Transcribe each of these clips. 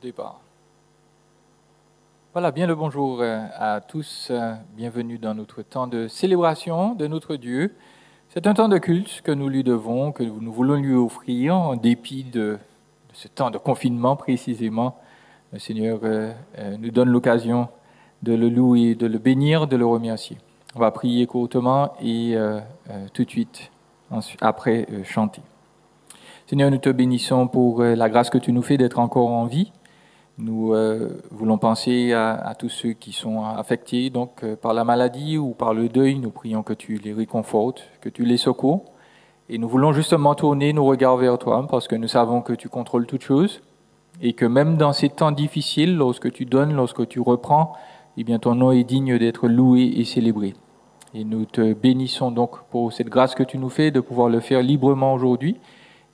Départ. Voilà, bien le bonjour à tous. Bienvenue dans notre temps de célébration de notre Dieu. C'est un temps de culte que nous lui devons, que nous voulons lui offrir en dépit de ce temps de confinement précisément. Le Seigneur nous donne l'occasion de le louer, de le bénir, de le remercier. On va prier courtement et tout de suite, après, chanter. Seigneur, nous te bénissons pour la grâce que tu nous fais d'être encore en vie. Nous voulons penser à tous ceux qui sont affectés donc par la maladie ou par le deuil. Nous prions que tu les réconfortes, que tu les secours. Et nous voulons justement tourner nos regards vers toi parce que nous savons que tu contrôles toutes choses et que même dans ces temps difficiles, lorsque tu donnes, lorsque tu reprends, eh bien ton nom est digne d'être loué et célébré. Et nous te bénissons donc pour cette grâce que tu nous fais de pouvoir le faire librement aujourd'hui.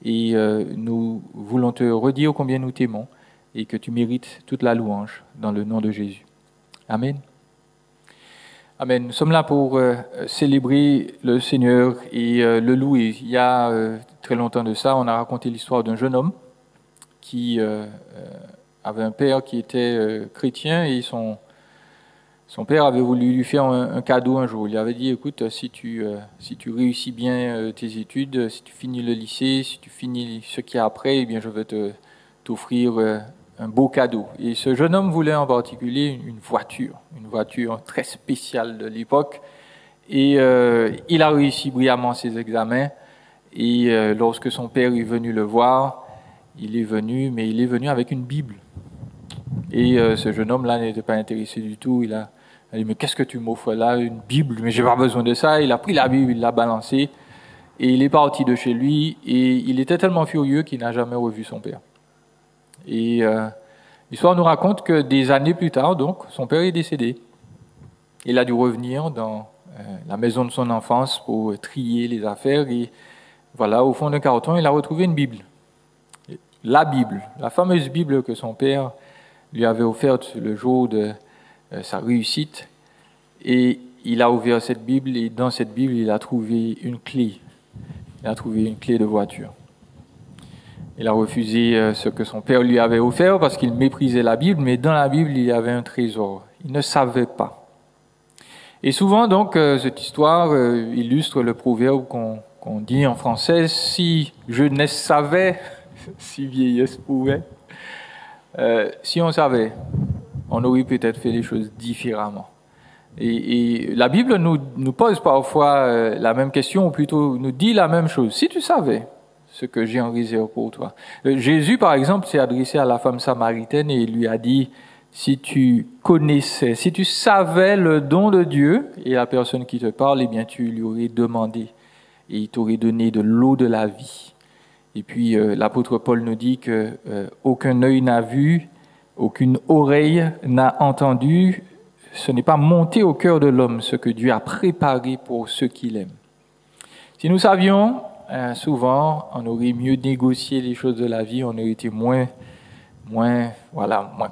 Et nous voulons te redire combien nous t'aimons et que tu mérites toute la louange dans le nom de Jésus. Amen. Amen. Nous sommes là pour célébrer le Seigneur et le louer. Il y a très longtemps de ça, on a raconté l'histoire d'un jeune homme qui avait un père qui était chrétien et son père avait voulu lui faire un cadeau un jour. Il avait dit, écoute, si tu réussis bien tes études, si tu finis le lycée, si tu finis ce qu'il y a après, eh bien je vais t'offrir un beau cadeau. Et ce jeune homme voulait en particulier une voiture très spéciale de l'époque. Et il a réussi brillamment ses examens. Et lorsque son père est venu le voir, il est venu avec une Bible. Et ce jeune homme-là n'était pas intéressé du tout. Il a dit, mais qu'est-ce que tu m'offres là? Une Bible? Mais j'ai pas besoin de ça. Il a pris la Bible, il l'a balancée. Et il est parti de chez lui. Et il était tellement furieux qu'il n'a jamais revu son père. Et l'histoire nous raconte que des années plus tard, donc, son père est décédé. Il a dû revenir dans la maison de son enfance pour trier les affaires. Et voilà, au fond d'un carton, il a retrouvé une Bible. La Bible, la fameuse Bible que son père lui avait offerte le jour de sa réussite. Et il a ouvert cette Bible et dans cette Bible, il a trouvé une clé. Il a trouvé une clé de voiture. Il a refusé ce que son père lui avait offert parce qu'il méprisait la Bible, mais dans la Bible, il y avait un trésor. Il ne savait pas. Et souvent, donc, cette histoire illustre le proverbe qu'on dit en français, « Si jeunesse savait, si vieillesse pouvait ». Si on savait, on aurait peut-être fait les choses différemment. Et la Bible nous pose parfois la même question, ou plutôt nous dit la même chose. Si tu savais ce que j'ai en réserve pour toi. Jésus, par exemple, s'est adressé à la femme samaritaine et il lui a dit, si tu connaissais, si tu savais le don de Dieu et la personne qui te parle, eh bien tu lui aurais demandé et il t'aurait donné de l'eau de la vie. Et puis l'apôtre Paul nous dit que aucun œil n'a vu, aucune oreille n'a entendu, ce n'est pas monté au cœur de l'homme ce que Dieu a préparé pour ceux qui l'aiment. Si nous savions, souvent, on aurait mieux négocié les choses de la vie, on aurait été moins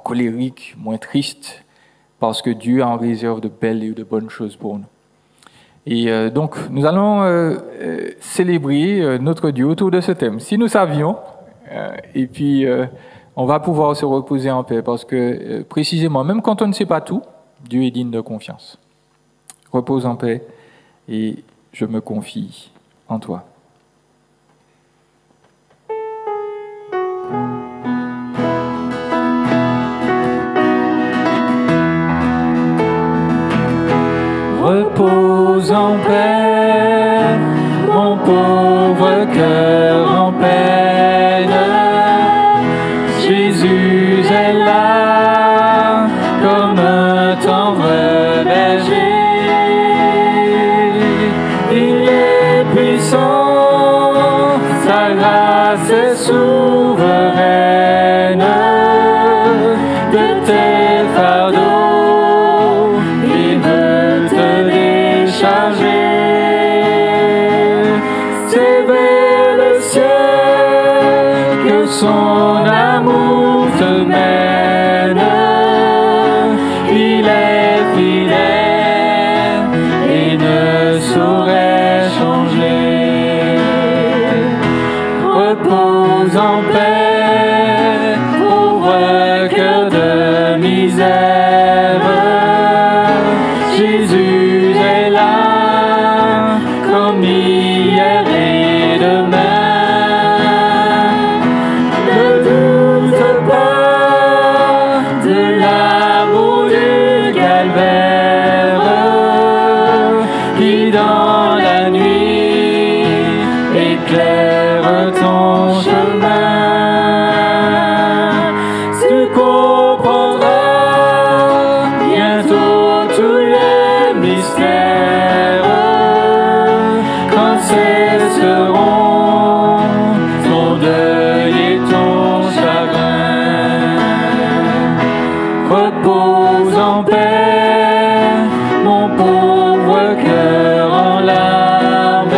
colérique, moins triste, parce que Dieu a en réserve de belles et de bonnes choses pour nous. Et donc, nous allons célébrer notre Dieu autour de ce thème. Si nous savions, et puis on va pouvoir se reposer en paix, parce que précisément, même quand on ne sait pas tout, Dieu est digne de confiance. Repose en paix, et je me confie en toi. Repose en paix, mon pauvre cœur en peine. Jésus est là, comme un tendre berger. Il est puissant. repose en paix, mon pauvre cœur en larmes.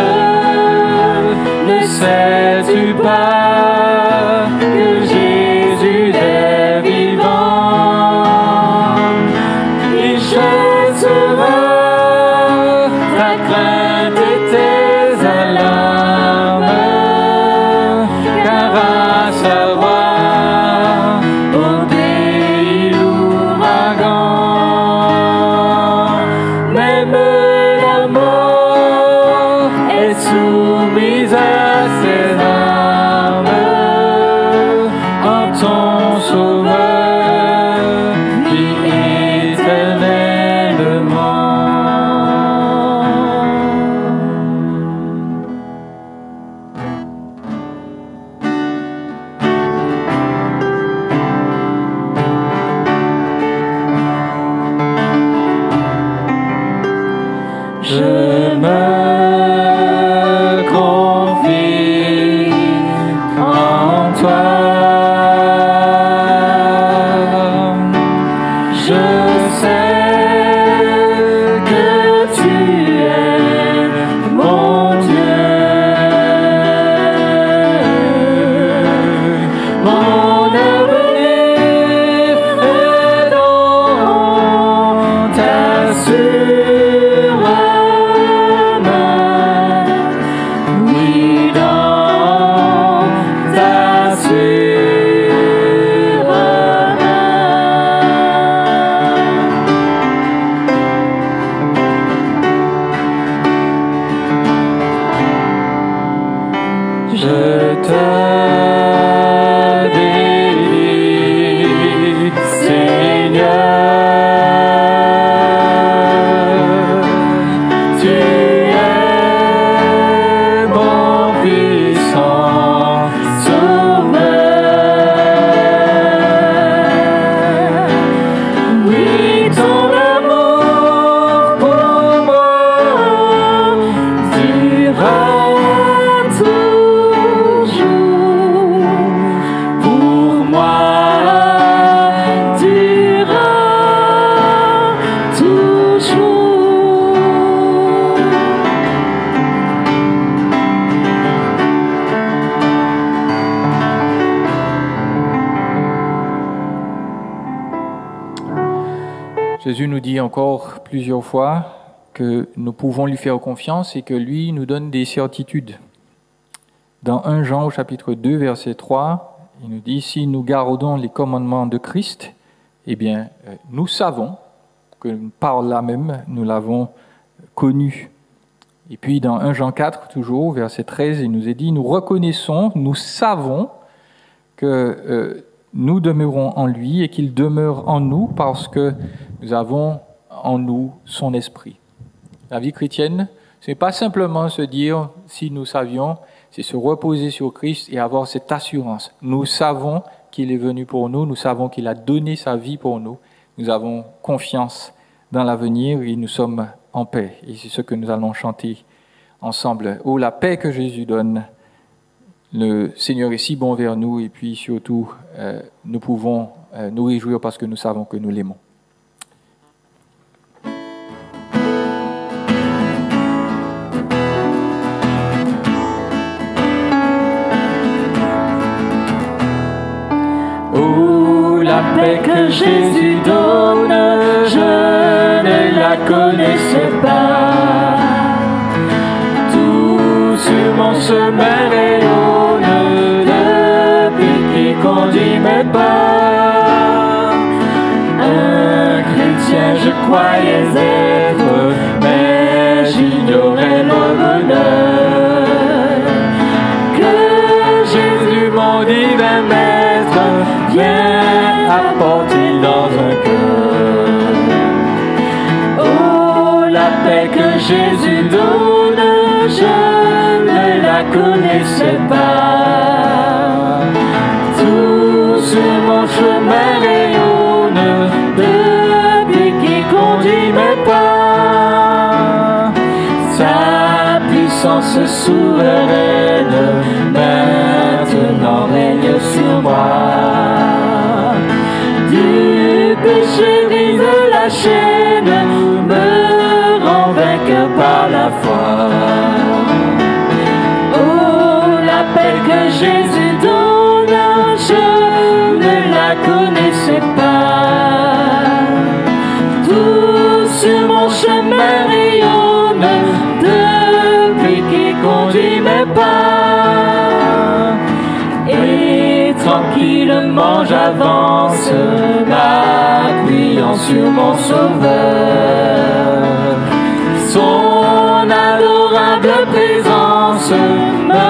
Ne sais-tu pas que Jésus est vivant? Il chassera ta crainte et tes alarmes, car à sa voix obéit l'ouragan. Même la mort est soumise à ses armes, en ton sauveur vit éternellement. Je me confie en toi. Je sais que tu es mon Dieu. Mon avenir est dans ta sûre main. Oui, dans ta sûre main. Je te bénis, Seigneur. Tu es mon puissant sauveur. Oui, ton amour pour moi durera toujours. Pour moi durera toujours. Jésus nous dit encore plusieurs fois que nous pouvons lui faire confiance et que lui nous donne des certitudes. Dans 1 Jean au chapitre 2, verset 3, il nous dit « Si nous gardons les commandements de Christ, eh bien, nous savons que par là même, nous l'avons connu. » Et puis dans 1 Jean 4, toujours, verset 13, il nous est dit « Nous reconnaissons, nous savons que nous demeurons en lui et qu'il demeure en nous parce que nous avons en nous son esprit. » La vie chrétienne, ce n'est pas simplement se dire « si nous savions », c'est se reposer sur Christ et avoir cette assurance. Nous savons qu'il est venu pour nous, nous savons qu'il a donné sa vie pour nous, nous avons confiance dans l'avenir et nous sommes en paix. Et c'est ce que nous allons chanter ensemble. Oh, la paix que Jésus donne, le Seigneur est si bon vers nous et puis surtout, nous pouvons nous réjouir parce que nous savons que nous l'aimons. Oh, la paix que Jésus donne, je ne la connaissais pas. Tout sur mon chemin rayonne depuis qu'il conduit mes pas. Un chrétien je croyais être, mais j'ignorais le bonheur que Jésus, mon divin maître, vient apporter dans un cœur. Oh, la paix que Jésus donne, je ne la connaissais pas. Tout sur mon chemin rayonne depuis qu'il conduit mes pas. Sa puissance souveraine maintenant règne sur moi. Du péché chaîne me rend vainqueur par la foi. Oh, la paix que Jésus donne, je ne la connaissais pas. Tout sur mon chemin rayonne depuis qu'il conduit mes pas. Et tranquillement j'avance, m'appuyant sur mon Sauveur. Son adorable présence me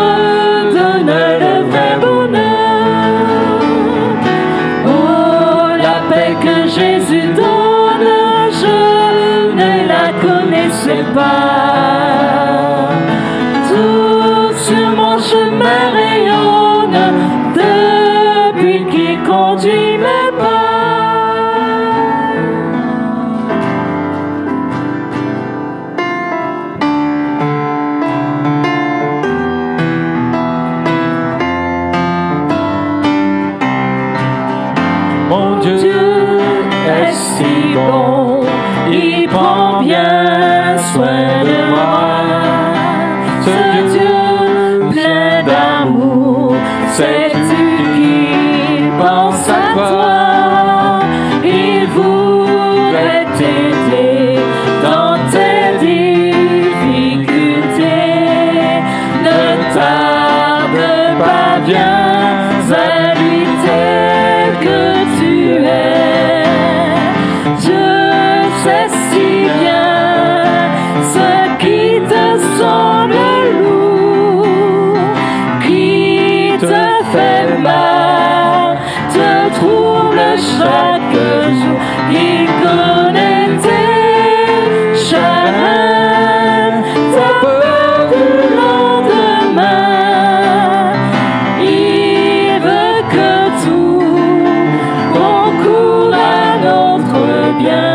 donne le vrai bonheur. Oh, la paix que Jésus donne, je ne la connaissais pas. Tout sur mon chemin rayonne depuis qu'il conduit mes pas. Mon Dieu est si bon, il prend bien soin de moi. Ce Dieu plein d'amour, sais-tu qu'il pense à toi? Il voudrait t'aider dans tes difficultés. Ne tarde pas, viens à lui tel que tu es. Je sais si bien ce qui te semble lourd, qui te fait mal, te trouble chaque jour. Il connaît tes chagrins, ta peur du lendemain. Il veut que tout concourt à notre bien.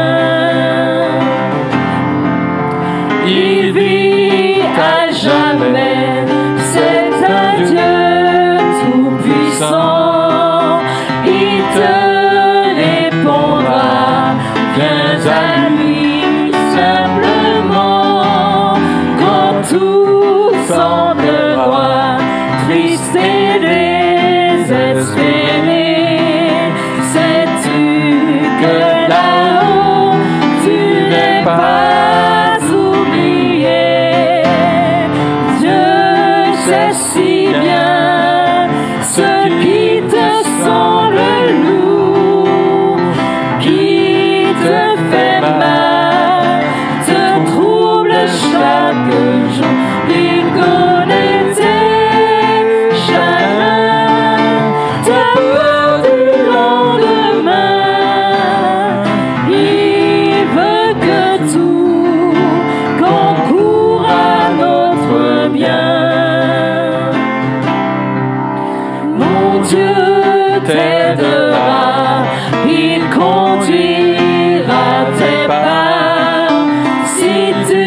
Il vit à jamais, c'est un Dieu tout-puissant. Il te répondra, viens à lui simplement. Quand tout semble droit, triste et désespéré, sais-tu que là-haut tu n'es pas oublié? Dieu sait si bien ce qui te semble lourd, qui te fait mal, te trouble chaque jour. Il connaît tes chagrins, ta peur du lendemain. Il veut que tout concourt à notre bien. Mon Dieu t'aidera, il conduira tes pas. Si tu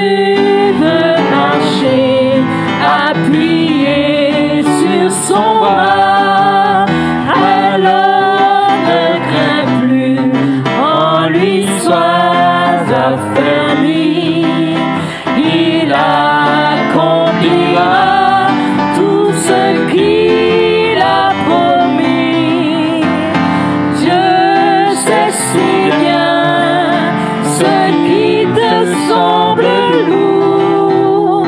veux marcher, appuyé sur son bras, alors ne crains plus, en lui sois affermi. Il accomplira tout ce qu'il a promis. Dieu sait si bien ce qui te semble lourd,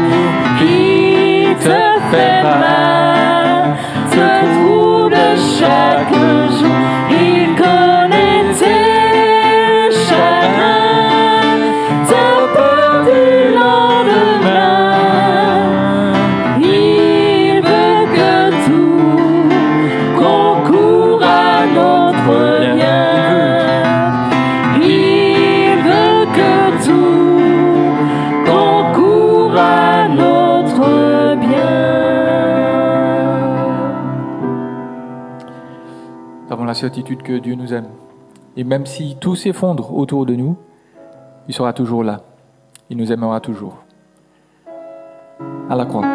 qui te fait mal, te trouble chaque jour. Il connaît tes chagrins, ta peur du lendemain. Il veut que tout concourt à notre bien. Il veut que tout concourt à notre bien. Nous avons la certitude que Dieu nous aime. Et même si tout s'effondre autour de nous, il sera toujours là. Il nous aimera toujours. À la croix.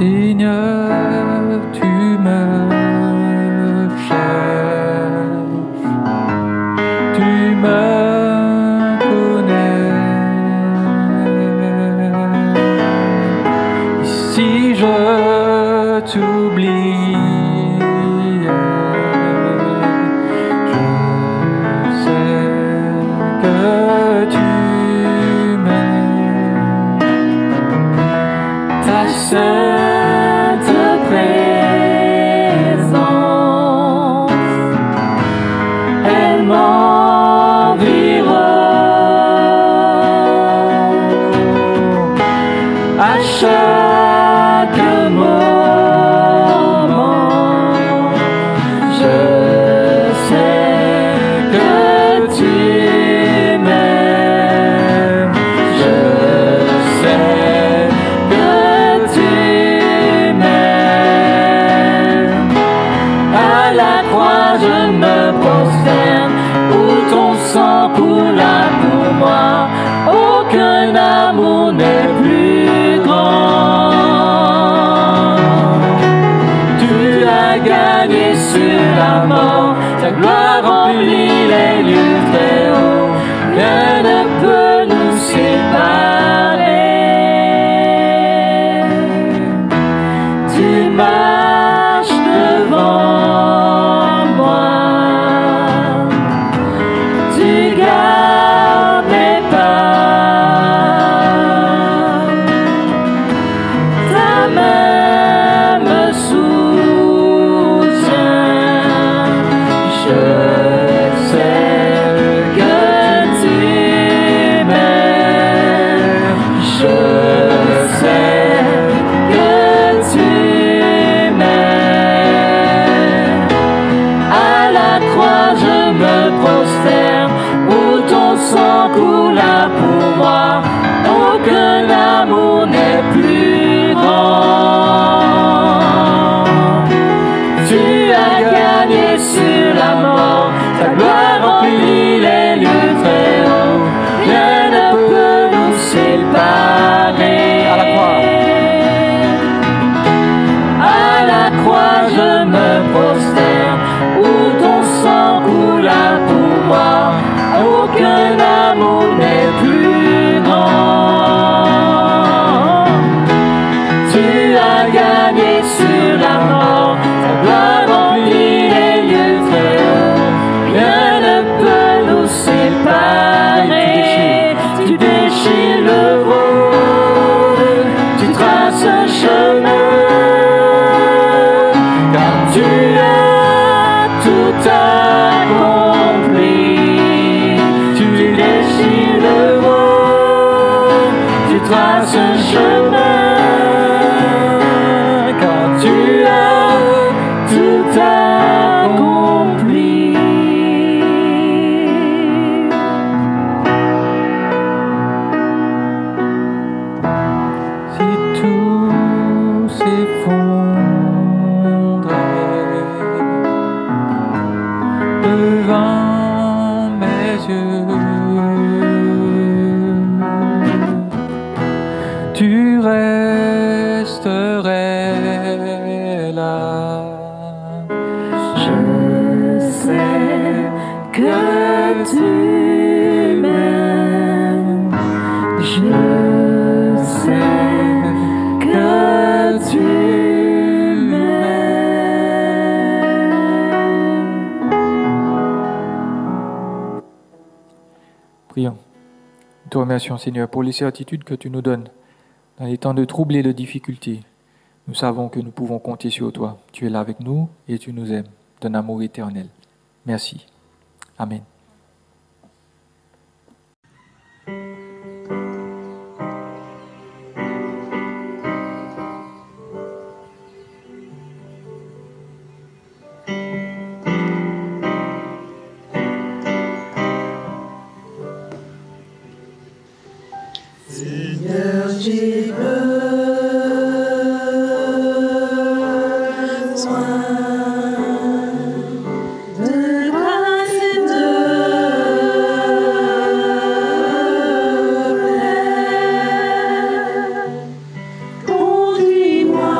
Seigneur, tu me cherches, tu me connais. Si je t'oublie, je sais que tu m'aimes. Ta sainte présence, elle m'environne à chaque moment. Je sais que tu m'aimes. Je sais que tu m'aimes. À la croix je me prosterne, où ton sang coula pour moi. Aucun amour n'est plus grand. Tu as gagné sur la mort, ta gloire remplit les lieux très hauts. Rien ne peut nous séparer. Tu marches devant moi, tu gardes mes pas, ta main me soutient. Je sais que tu m'aimes. Je sais que tu m'aimes. À la croix je me prosterne, où ton sang coula pour moi. Aucun amour n'est plus grand. Tu as gagné sur la mort, ta gloire remplit les lieux très hauts. Rien ne peut nous séparer. À la croix. À la croix je me prosterne, où ton sang coula pour moi. Aucun amour n'est plus grand. Tu as gagné sur la mort, ta gloire remplit les lieux très hauts. Rien ne peut nous séparer. Tu déchires le voile, tu traces un chemin, car tu as tout accompli. Tu déchires le voile, tu traces un chemin, car tu as tout accompli. Si tout s'effondrait devant mes yeux, tu resterais là. Je sais que tu m'aimes. Je sais que tu m'aimes. Prions. Nous te remercions, Seigneur, pour les certitudes que tu nous donnes dans les temps de troubles et de difficultés. Nous savons que nous pouvons compter sur toi. Tu es là avec nous et tu nous aimes d'un amour éternel. Merci. Amen. Seigneur, j'ai besoin de grâce et de paix. Conduis-moi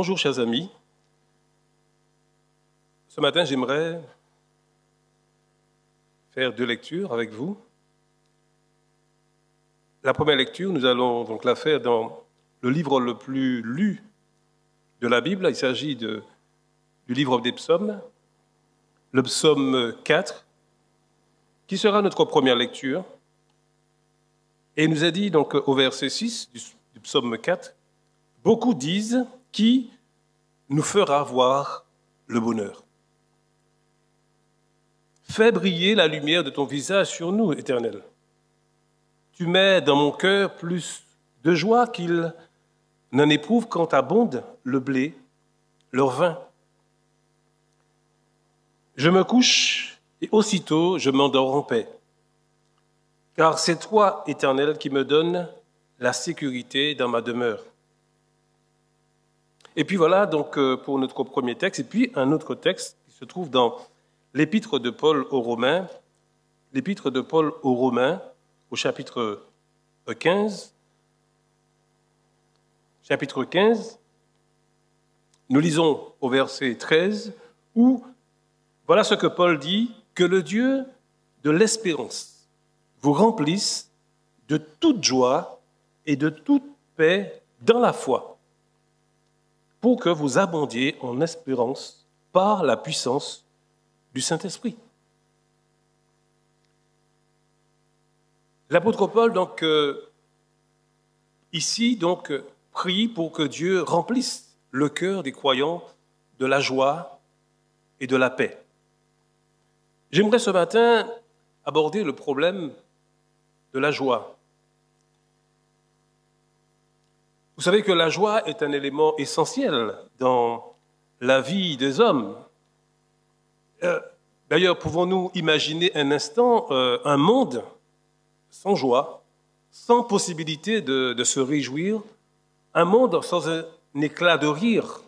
Bonjour chers amis. Ce matin, j'aimerais faire 2 lectures avec vous. La première lecture, nous allons donc la faire dans le livre le plus lu de la Bible. Il s'agit du livre des psaumes, le psaume 4, qui sera notre première lecture. Et il nous a dit donc au verset 6 du psaume 4, « Beaucoup disent, qui nous fera voir le bonheur ? Fais briller la lumière de ton visage sur nous, Éternel. Tu mets dans mon cœur plus de joie qu'il n'en éprouve quand abonde le blé, leur vin. Je me couche et aussitôt je m'endors en paix. Car c'est toi, Éternel, qui me donnes la sécurité dans ma demeure. » Et puis voilà donc pour notre premier texte, et puis un autre texte qui se trouve dans l'épître de Paul aux Romains, au chapitre 15. Chapitre 15, nous lisons au verset 13, où voilà ce que Paul dit, « Que le Dieu de l'espérance vous remplisse de toute joie et de toute paix dans la foi, pour que vous abondiez en espérance par la puissance du Saint-Esprit. » L'apôtre Paul, donc, ici, donc, prie pour que Dieu remplisse le cœur des croyants de la joie et de la paix. J'aimerais ce matin aborder le problème de la joie. Vous savez que la joie est un élément essentiel dans la vie des hommes. D'ailleurs, pouvons-nous imaginer un instant un monde sans joie, sans possibilité de se réjouir, un monde sans un éclat de rire?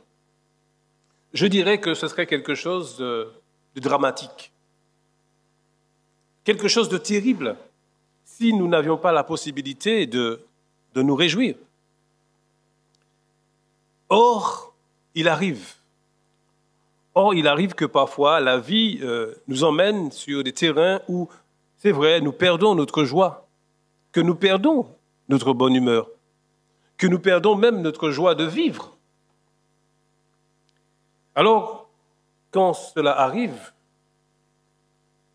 Je dirais que ce serait quelque chose de dramatique, quelque chose de terrible, si nous n'avions pas la possibilité de nous réjouir. Or, il arrive que parfois la vie nous emmène sur des terrains où, c'est vrai, nous perdons notre joie, que nous perdons notre bonne humeur, que nous perdons même notre joie de vivre. Alors, quand cela arrive,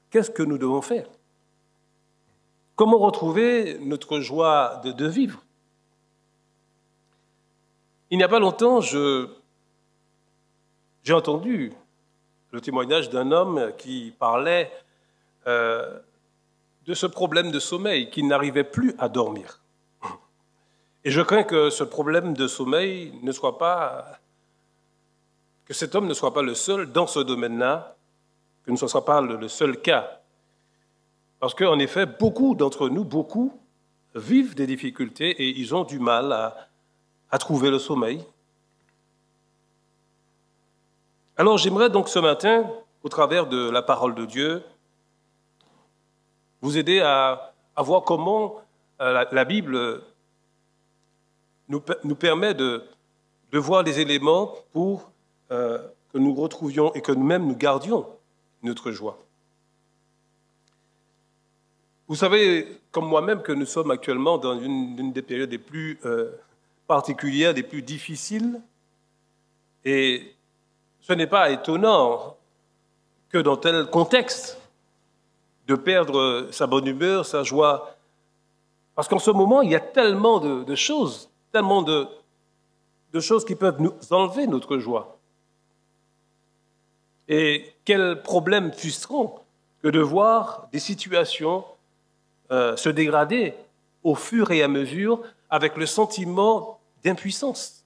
qu'est-ce que nous devons faire? Comment retrouver notre joie de vivre? Il n'y a pas longtemps, j'ai entendu le témoignage d'un homme qui parlait de ce problème de sommeil, qu'il n'arrivait plus à dormir. Et je crains que ce problème de sommeil que cet homme ne soit pas le seul dans ce domaine-là, que ne soit pas le seul cas. Parce qu'en effet, beaucoup d'entre nous, vivent des difficultés et ils ont du mal à trouver le sommeil. Alors j'aimerais donc ce matin, au travers de la parole de Dieu, vous aider à voir comment la Bible nous permet de voir les éléments pour que nous retrouvions et que nous-mêmes nous gardions notre joie. Vous savez, comme moi-même, que nous sommes actuellement dans une des périodes les plus particulières, les plus difficiles, et ce n'est pas étonnant que dans tel contexte, de perdre sa bonne humeur, sa joie. Parce qu'en ce moment, il y a tellement de choses, tellement de choses qui peuvent nous enlever notre joie. Et quel problème frustrant que de voir des situations se dégrader au fur et à mesure avec le sentiment d'impuissance.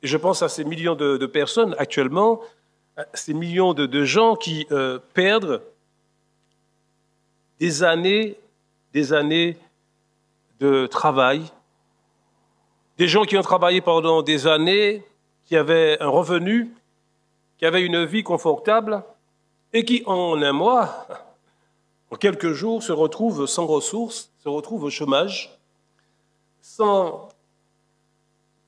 Et je pense à ces millions de personnes actuellement, ces millions de gens qui perdent des années de travail, des gens qui ont travaillé pendant des années, qui avaient un revenu, qui avaient une vie confortable, et qui, en un mois, en quelques jours, se retrouvent sans ressources, se retrouvent au chômage, sans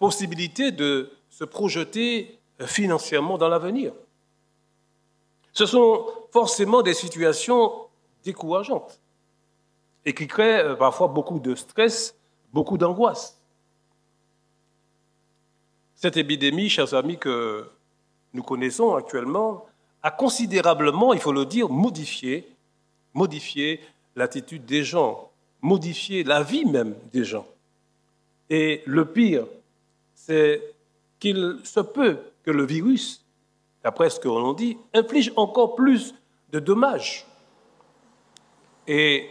possibilité de se projeter financièrement dans l'avenir. Ce sont forcément des situations décourageantes et qui créent parfois beaucoup de stress, beaucoup d'angoisse. Cette épidémie, chers amis, que nous connaissons actuellement, a considérablement, il faut le dire, modifié l'attitude des gens, modifié la vie même des gens. Et le pire, c'est qu'il se peut que le virus, d'après ce que l'on dit, inflige encore plus de dommages et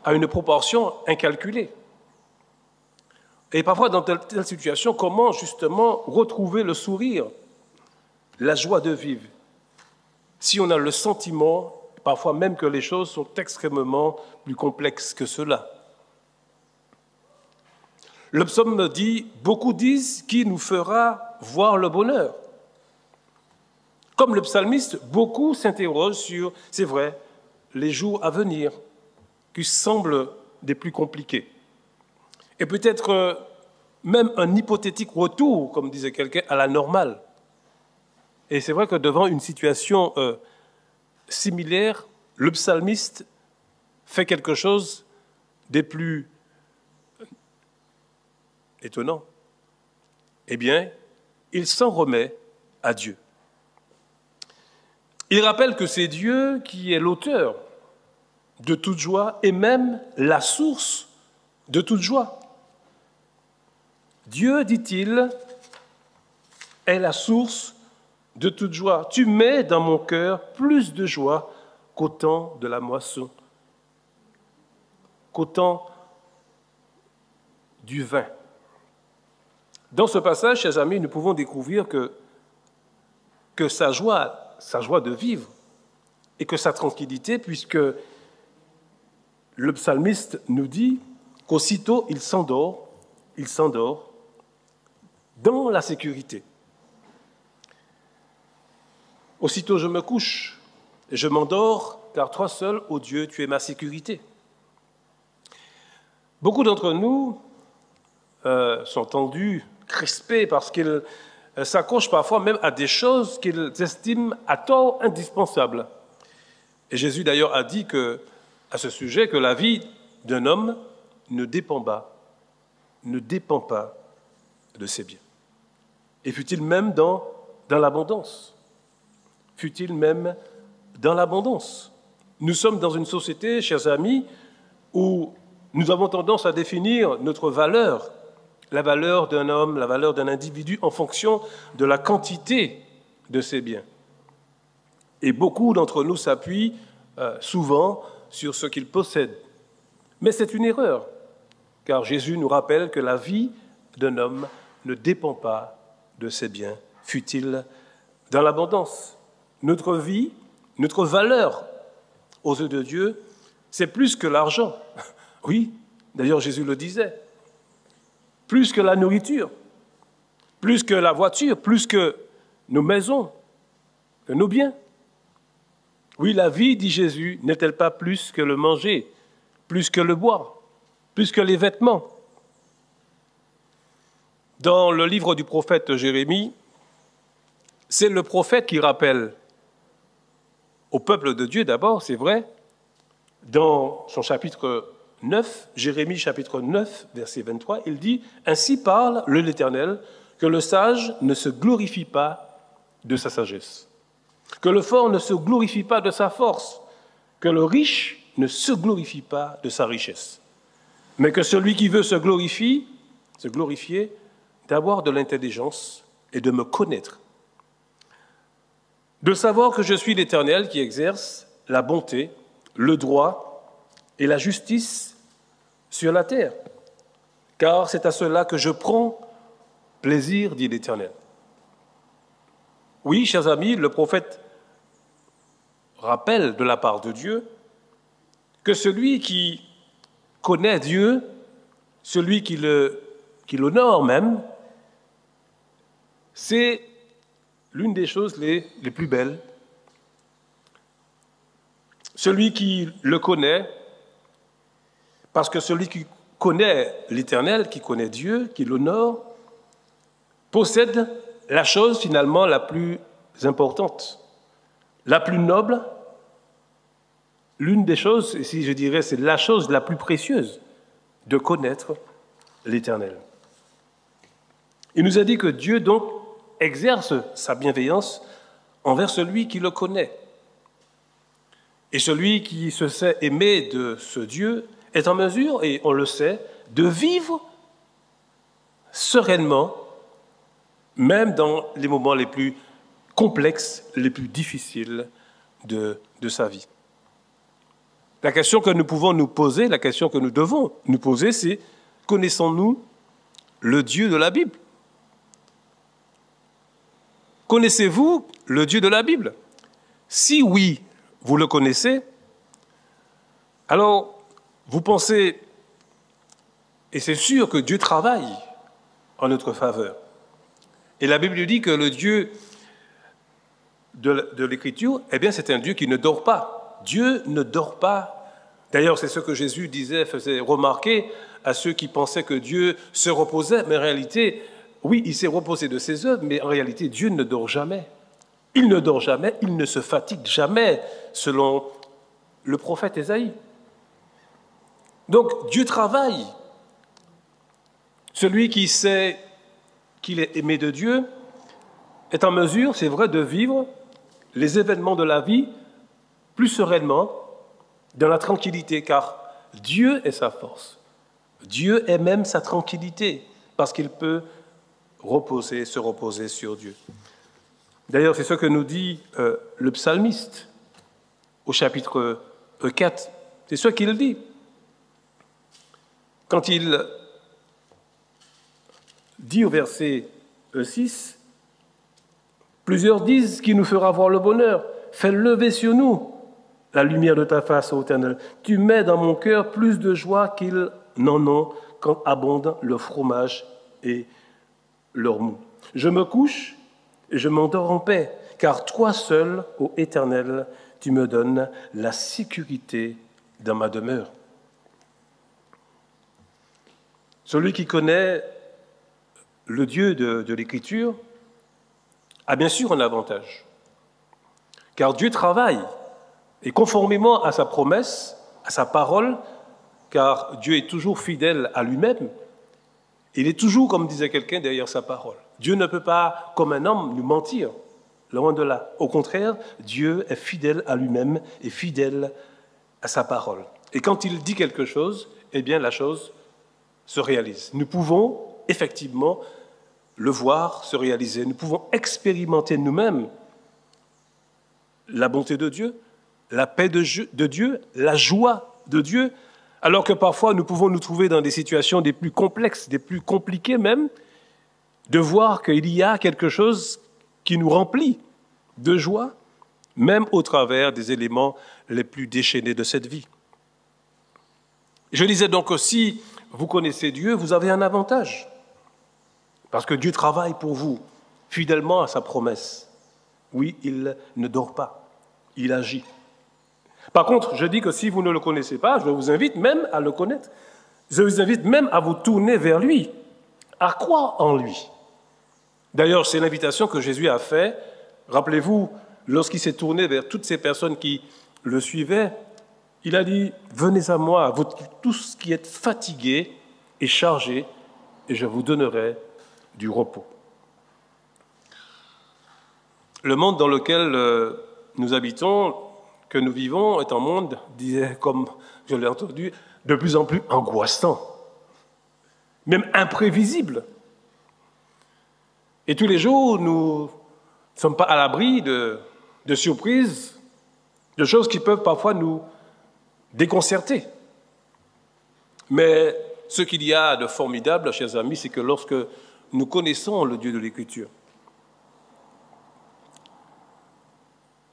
à une proportion incalculée. Et parfois, dans telle situation, comment justement retrouver le sourire, la joie de vivre, si on a le sentiment, parfois même, que les choses sont extrêmement plus complexes que cela. Le psaume dit, beaucoup disent, qui nous fera voir le bonheur? Comme le psalmiste, beaucoup s'interrogent sur, c'est vrai, les jours à venir, qui semblent des plus compliqués. Et peut-être même un hypothétique retour, comme disait quelqu'un, à la normale. Et c'est vrai que devant une situation similaire, le psalmiste fait quelque chose des plus étonnants. Eh bien, il s'en remet à Dieu. Il rappelle que c'est Dieu qui est l'auteur de toute joie et même la source de toute joie. Dieu, dit-il, est la source de toute joie. Tu mets dans mon cœur plus de joie qu'au temps de la moisson, qu'au temps du vin. Dans ce passage, chers amis, nous pouvons découvrir que sa joie de vivre et que sa tranquillité, puisque le psalmiste nous dit qu'aussitôt il s'endort dans la sécurité. Aussitôt je me couche et je m'endors, car toi seul, ô Dieu, tu es ma sécurité. Beaucoup d'entre nous sont tendus, crispés, parce qu'ils s'accrochent parfois même à des choses qu'ils estiment à tort indispensables. Et Jésus d'ailleurs a dit à ce sujet que la vie d'un homme ne dépend pas de ses biens. Et fut-il même dans l'abondance. Fut-il même dans l'abondance. Nous sommes dans une société, chers amis, où nous avons tendance à définir notre valeur, la valeur d'un homme, la valeur d'un individu en fonction de la quantité de ses biens. Et beaucoup d'entre nous s'appuient souvent sur ce qu'ils possèdent. Mais c'est une erreur, car Jésus nous rappelle que la vie d'un homme ne dépend pas de ses biens, fût-il dans l'abondance. Notre vie, notre valeur aux yeux de Dieu, c'est plus que l'argent. Oui, d'ailleurs Jésus le disait. Plus que la nourriture, plus que la voiture, plus que nos maisons, que nos biens. Oui, la vie, dit Jésus, n'est-elle pas plus que le manger, plus que le boire, plus que les vêtements? Dans le livre du prophète Jérémie, c'est le prophète qui rappelle au peuple de Dieu d'abord, c'est vrai, dans son chapitre 9, Jérémie chapitre 9, verset 23, il dit « Ainsi parle l'Éternel, que le sage ne se glorifie pas de sa sagesse, que le fort ne se glorifie pas de sa force, que le riche ne se glorifie pas de sa richesse, mais que celui qui veut se glorifier, d'avoir de l'intelligence et de me connaître, de savoir que je suis l'Éternel qui exerce la bonté, le droit et la justice sur la terre. Car c'est à cela que je prends plaisir, dit l'Éternel. » Oui, chers amis, le prophète rappelle de la part de Dieu que celui qui connaît Dieu, celui qui l'honore même, c'est l'une des choses les plus belles. Celui qui le connaît, parce que celui qui connaît l'Éternel, qui connaît Dieu, qui l'honore, possède la chose finalement la plus importante, la plus noble, l'une des choses, si je dirais, c'est la chose la plus précieuse, de connaître l'Éternel. Il nous a dit que Dieu donc exerce sa bienveillance envers celui qui le connaît. Et celui qui se sait aimé de ce Dieu est en mesure, et on le sait, de vivre sereinement, même dans les moments les plus complexes, les plus difficiles de sa vie. La question que nous pouvons nous poser, la question que nous devons nous poser, c'est: connaissons-nous le Dieu de la Bible? Connaissez-vous le Dieu de la Bible? Si oui, vous le connaissez, alors vous pensez, et c'est sûr que Dieu travaille en notre faveur. Et la Bible dit que le Dieu de l'Écriture, eh bien, c'est un Dieu qui ne dort pas. Dieu ne dort pas. D'ailleurs, c'est ce que Jésus disait, faisait remarquer à ceux qui pensaient que Dieu se reposait, mais en réalité, oui, il s'est reposé de ses œuvres, mais en réalité, Dieu ne dort jamais. Il ne dort jamais, il ne se fatigue jamais, selon le prophète Ésaïe. Donc, Dieu travaille. Celui qui sait qu'il est aimé de Dieu est en mesure, c'est vrai, de vivre les événements de la vie plus sereinement, dans la tranquillité, car Dieu est sa force. Dieu est même sa tranquillité, parce qu'il peut se reposer sur Dieu. D'ailleurs, c'est ce que nous dit le psalmiste au chapitre 4. C'est ce qu'il dit. Quand il dit au verset 6, « Plusieurs disent qu'il nous fera voir le bonheur. Fais lever sur nous la lumière de ta face, ô Éternel. Tu mets dans mon cœur plus de joie qu'ils n'en ont quand abondent le fromage et leur mou. Je me couche et je m'endors en paix, car toi seul, ô Éternel, tu me donnes la sécurité dans ma demeure. » Celui qui connaît le Dieu de l'Écriture a bien sûr un avantage, car Dieu travaille, et conformément à sa promesse, à sa parole, car Dieu est toujours fidèle à lui-même, il est toujours, comme disait quelqu'un, derrière sa parole. Dieu ne peut pas, comme un homme, nous mentir, loin de là. Au contraire, Dieu est fidèle à lui-même et fidèle à sa parole. Et quand il dit quelque chose, eh bien la chose se réalise. Nous pouvons effectivement le voir se réaliser. Nous pouvons expérimenter nous-mêmes la bonté de Dieu, la paix de Dieu, la joie de Dieu, alors que parfois nous pouvons nous trouver dans des situations des plus complexes, des plus compliquées même, de voir qu'il y a quelque chose qui nous remplit de joie, même au travers des éléments les plus déchaînés de cette vie. Je disais donc que si vous connaissez Dieu, vous avez un avantage, parce que Dieu travaille pour vous fidèlement à sa promesse. Oui, il ne dort pas, il agit. Par contre, je dis que si vous ne le connaissez pas, je vous invite même à le connaître. Je vous invite même à vous tourner vers lui, à croire en lui. D'ailleurs, c'est l'invitation que Jésus a faite. Rappelez-vous, lorsqu'il s'est tourné vers toutes ces personnes qui le suivaient, il a dit « Venez à moi, vous tous qui êtes fatigués et chargés, et je vous donnerai du repos. » Le monde dans lequel nous habitons, que nous vivons, est un monde, disait, comme je l'ai entendu, de plus en plus angoissant, même imprévisible. Et tous les jours, nous ne sommes pas à l'abri de surprises, de choses qui peuvent parfois nous déconcerter. Mais ce qu'il y a de formidable, chers amis, c'est que lorsque nous connaissons le Dieu de l'Écriture,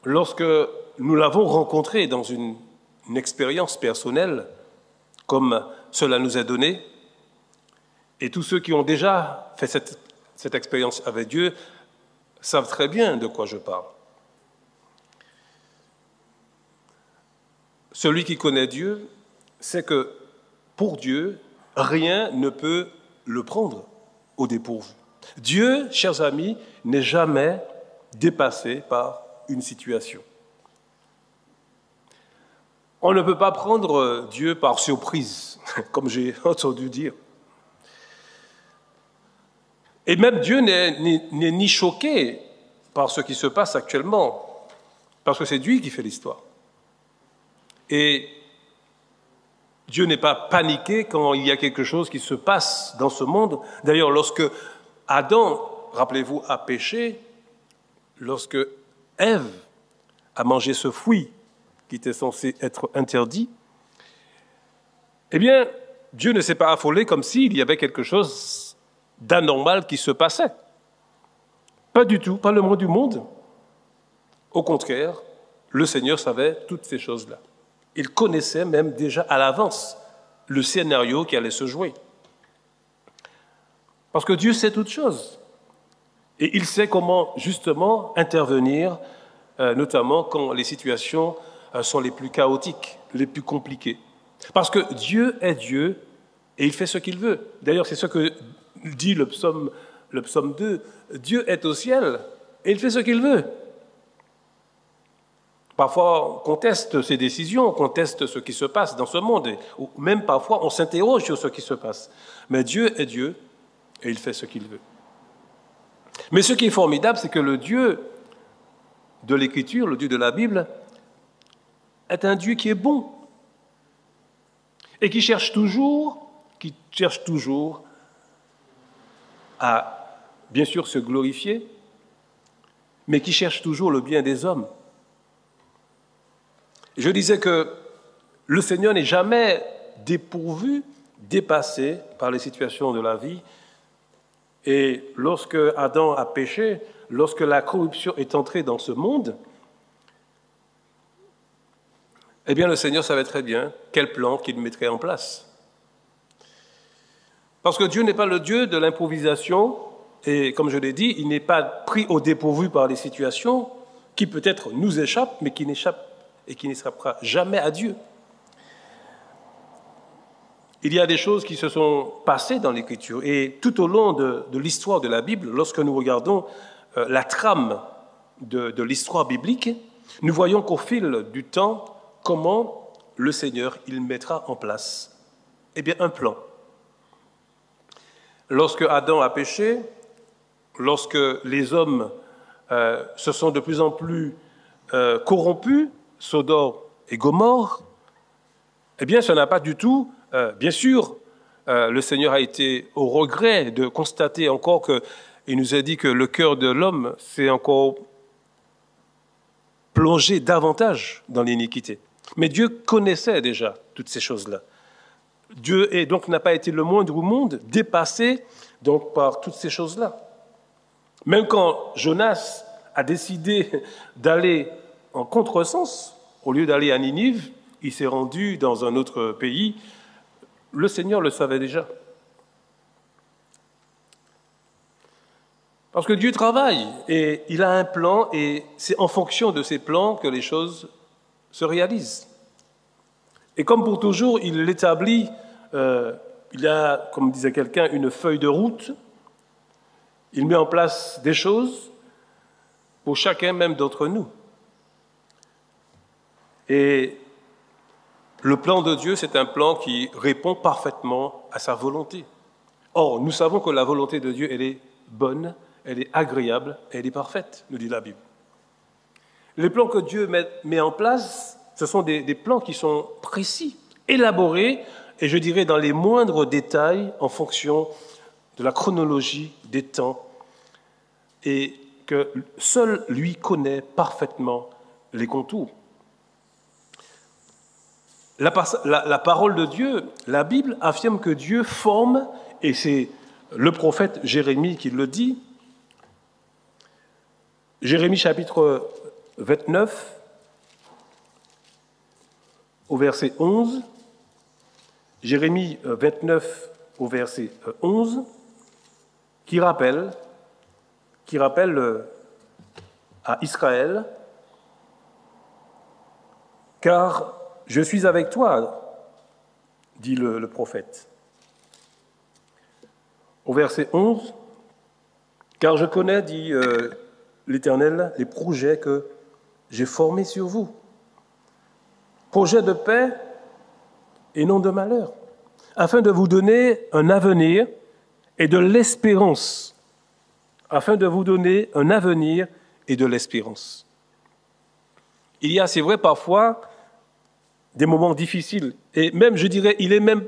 lorsque nous l'avons rencontré dans une expérience personnelle, comme cela nous est donné, et tous ceux qui ont déjà fait cette expérience avec Dieu savent très bien de quoi je parle. Celui qui connaît Dieu sait que pour Dieu, rien ne peut le prendre au dépourvu. Dieu, chers amis, n'est jamais dépassé par une situation. On ne peut pas prendre Dieu par surprise, comme j'ai entendu dire. Et même Dieu n'est ni choqué par ce qui se passe actuellement, parce que c'est Dieu qui fait l'histoire. Et Dieu n'est pas paniqué quand il y a quelque chose qui se passe dans ce monde. D'ailleurs, lorsque Adam, rappelez-vous, a péché, lorsque Ève a mangé ce fruit qui était censé être interdit, eh bien, Dieu ne s'est pas affolé comme s'il y avait quelque chose d'anormal qui se passait. Pas du tout, pas le moins du monde. Au contraire, le Seigneur savait toutes ces choses-là. Il connaissait même déjà à l'avance le scénario qui allait se jouer. Parce que Dieu sait toutes choses. Et il sait comment, justement, intervenir, notamment quand les situations sont les plus chaotiques, les plus compliquées. Parce que Dieu est Dieu et il fait ce qu'il veut. D'ailleurs, c'est ce que dit le psaume 2. Dieu est au ciel et il fait ce qu'il veut. Parfois, on conteste ses décisions, on conteste ce qui se passe dans ce monde, ou même parfois, on s'interroge sur ce qui se passe. Mais Dieu est Dieu et il fait ce qu'il veut. Mais ce qui est formidable, c'est que le Dieu de l'Écriture, le Dieu de la Bible, est un Dieu qui est bon et qui cherche toujours à, bien sûr, se glorifier, mais qui cherche toujours le bien des hommes. Je disais que le Seigneur n'est jamais dépourvu, dépassé par les situations de la vie. Et lorsque Adam a péché, lorsque la corruption est entrée dans ce monde, eh bien le Seigneur savait très bien quel plan qu'il mettrait en place. Parce que Dieu n'est pas le Dieu de l'improvisation, et comme je l'ai dit, il n'est pas pris au dépourvu par les situations qui peut-être nous échappent, mais qui n'échappent et qui n'échappera jamais à Dieu. Il y a des choses qui se sont passées dans l'Écriture, et tout au long de l'histoire de la Bible, lorsque nous regardons la trame de l'histoire biblique, nous voyons qu'au fil du temps, comment le Seigneur, il mettra en place un plan. Lorsque Adam a péché, lorsque les hommes se sont de plus en plus corrompus, Sodome et Gomorrhe, eh bien, ça n'a pas du tout, bien sûr, le Seigneur a été au regret de constater encore qu'il nous a dit que le cœur de l'homme s'est encore plongé davantage dans l'iniquité. Mais Dieu connaissait déjà toutes ces choses-là. Dieu donc n'a pas été le moindre au monde dépassé donc par toutes ces choses-là. Même quand Jonas a décidé d'aller en contresens, au lieu d'aller à Ninive, il s'est rendu dans un autre pays. Le Seigneur le savait déjà. Parce que Dieu travaille et il a un plan et c'est en fonction de ces plans que les choses se réalisent. Et comme pour toujours, il l'établit, il y a, comme disait quelqu'un, une feuille de route. Il met en place des choses pour chacun même d'entre nous. Et le plan de Dieu, c'est un plan qui répond parfaitement à sa volonté. Or, nous savons que la volonté de Dieu, elle est bonne, elle est agréable, elle est parfaite, nous dit la Bible. Les plans que Dieu met en place, ce sont des plans qui sont précis, élaborés, et je dirais dans les moindres détails, en fonction de la chronologie des temps, et que seul lui connaît parfaitement les contours. La parole de Dieu, la Bible, affirme que Dieu forme, et c'est le prophète Jérémie qui le dit, Jérémie chapitre 29, au verset 11, Jérémie 29 au verset 11, qui rappelle à Israël, « Car je suis avec toi, dit le prophète. » Au verset 11, Car je connais, dit l'Éternel, les projets que j'ai formés sur vous. Projets de paix et non de malheur, afin de vous donner un avenir et de l'espérance. Afin de vous donner un avenir et de l'espérance. Il y a, c'est vrai, parfois des moments difficiles. Et même, je dirais, il est même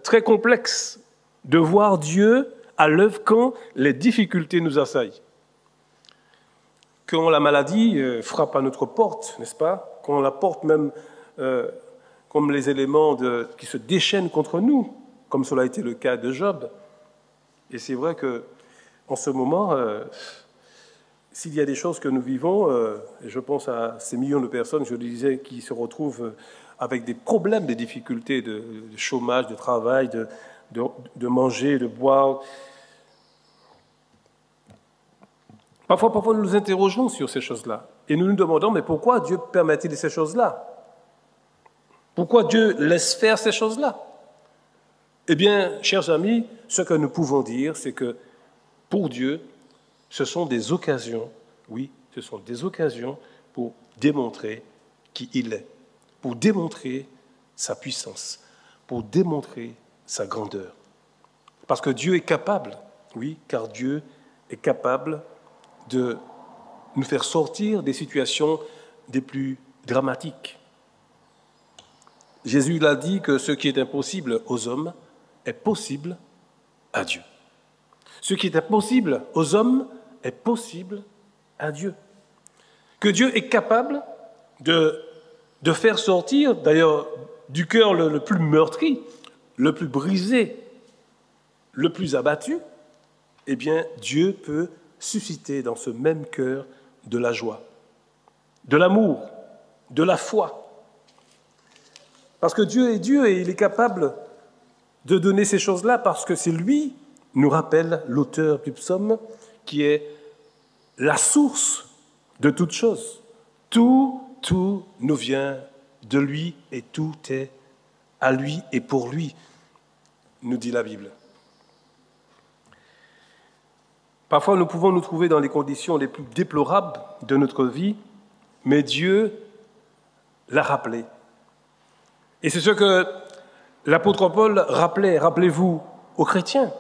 très complexe de voir Dieu à l'œuvre quand les difficultés nous assaillent. Quand la maladie frappe à notre porte, n'est-ce pas? Quand la porte même, comme les éléments qui se déchaînent contre nous, comme cela a été le cas de Job. Et c'est vrai qu'en ce moment, s'il y a des choses que nous vivons, et je pense à ces millions de personnes, je le disais, qui se retrouvent avec des problèmes, des difficultés de chômage, de travail, de manger, de boire. Parfois, nous nous interrogeons sur ces choses-là. Et nous nous demandons, mais pourquoi Dieu permet-il ces choses-là? Pourquoi Dieu laisse faire ces choses-là? Eh bien, chers amis, ce que nous pouvons dire, c'est que pour Dieu, ce sont des occasions, oui, ce sont des occasions pour démontrer qui il est, pour démontrer sa puissance, pour démontrer sa grandeur. Parce que Dieu est capable, oui, car Dieu est capable de nous faire sortir des situations des plus dramatiques. Jésus l'a dit que ce qui est impossible aux hommes est possible à Dieu. Ce qui est impossible aux hommes est possible à Dieu. Que Dieu est capable de faire sortir, d'ailleurs, du cœur le plus meurtri, le plus brisé, le plus abattu, eh bien, Dieu peut susciter dans ce même cœur de la joie, de l'amour, de la foi. Parce que Dieu est Dieu et il est capable de donner ces choses-là parce que c'est lui, nous rappelle l'auteur du psaume, qui est la source de toutes choses. Tout nous vient de lui et tout est à lui et pour lui, nous dit la Bible. Parfois, nous pouvons nous trouver dans les conditions les plus déplorables de notre vie, mais Dieu l'a rappelé. Et c'est ce que l'apôtre Paul rappelait, rappelez-vous, aux chrétiens,